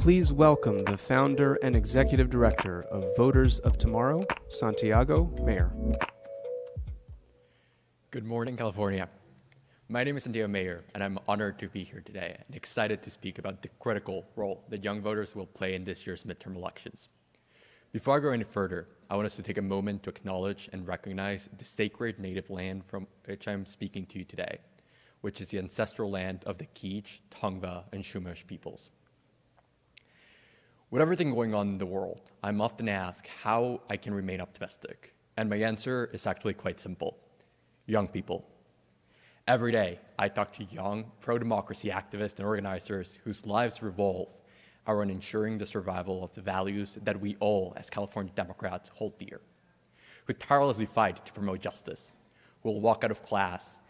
Please welcome the founder and executive director of Voters of Tomorrow, Santiago Mayer. Good morning, California. My name is Santiago Mayer, and I'm honored to be here today and excited to speak about the critical role that young voters will play in this year's midterm elections. Before I go any further, I want us to take a moment to acknowledge and recognize the sacred native land from which I'm speaking to you today, which is the ancestral land of the Kizh, Tongva, and Chumash peoples. With everything going on in the world, I'm often asked how I can remain optimistic, and my answer is actually quite simple. Young people. Every day, I talk to young, pro-democracy activists and organizers whose lives revolve around ensuring the survival of the values that we all, as California Democrats, hold dear, who tirelessly fight to promote justice, who will walk out of class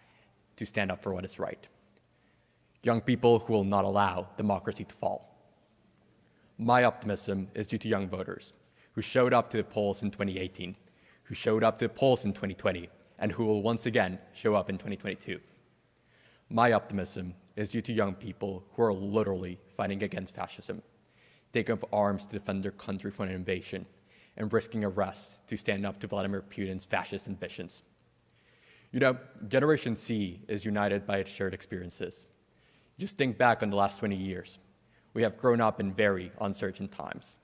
to stand up for what is right. Young people who will not allow democracy to fall. My optimism is due to young voters who showed up to the polls in 2018, who showed up to the polls in 2020, and who will once again show up in 2022. My optimism is due to young people who are literally fighting against fascism, taking up arms to defend their country from an invasion, and risking arrest to stand up to Vladimir Putin's fascist ambitions. You know, Generation C is united by its shared experiences. Just think back on the last 20 years. We have grown up in very uncertain times.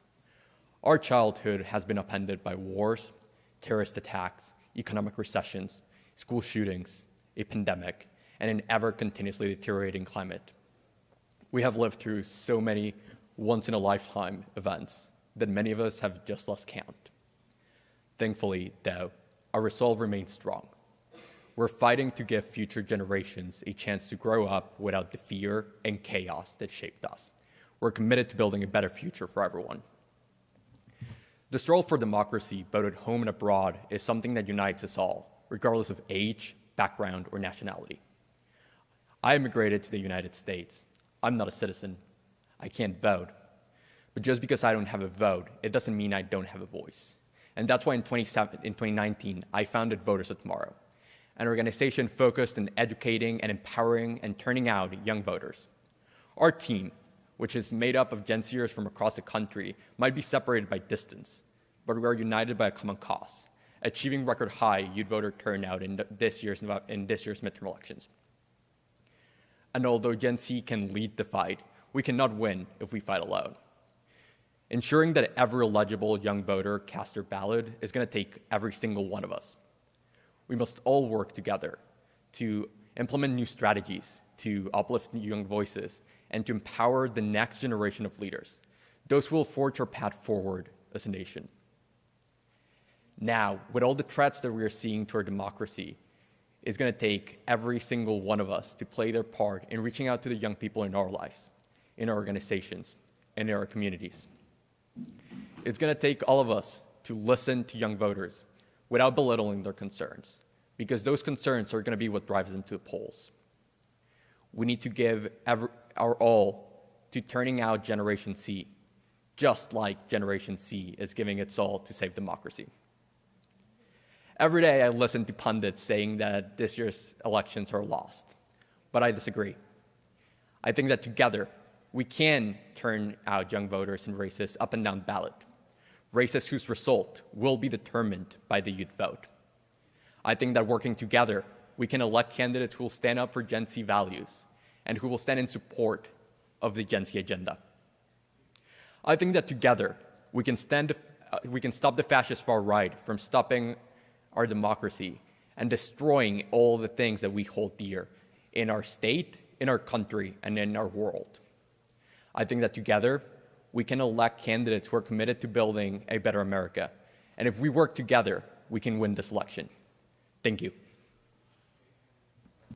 Our childhood has been upended by wars, terrorist attacks, economic recessions, school shootings, a pandemic, and an ever-continuously deteriorating climate. We have lived through so many once-in-a-lifetime events that many of us have just lost count. Thankfully, though, our resolve remains strong. We're fighting to give future generations a chance to grow up without the fear and chaos that shaped us. We're committed to building a better future for everyone. The struggle for democracy, both at home and abroad, is something that unites us all, regardless of age, background, or nationality. I immigrated to the United States. I'm not a citizen. I can't vote. But just because I don't have a vote, it doesn't mean I don't have a voice. And that's why in 2019, I founded Voters of Tomorrow, an organization focused on educating and empowering and turning out young voters. Our team, which is made up of Gen Zers from across the country, might be separated by distance, but we are united by a common cause, achieving record high youth voter turnout in this year's midterm elections. And although Gen Z can lead the fight, we cannot win if we fight alone. Ensuring that every eligible young voter casts their ballot is going to take every single one of us. We must all work together to implement new strategies, to uplift young voices, and to empower the next generation of leaders, those who will forge our path forward as a nation. Now, with all the threats that we are seeing to our democracy, it's going to take every single one of us to play their part in reaching out to the young people in our lives, in our organizations, and in our communities. It's going to take all of us to listen to young voters without belittling their concerns, because those concerns are going to be what drives them to the polls. We need to give our all to turning out Generation C, just like Generation C is giving its all to save democracy. Every day I listen to pundits saying that this year's elections are lost, but I disagree. I think that together we can turn out young voters in races up and down ballot, races whose result will be determined by the youth vote. I think that working together, we can elect candidates who will stand up for Gen Z values and who will stand in support of the Gen Z agenda. I think that together, we can stop the fascist far right from stopping our democracy and destroying all the things that we hold dear in our state, in our country, and in our world. I think that together, we can elect candidates who are committed to building a better America. And if we work together, we can win this election. Thank you.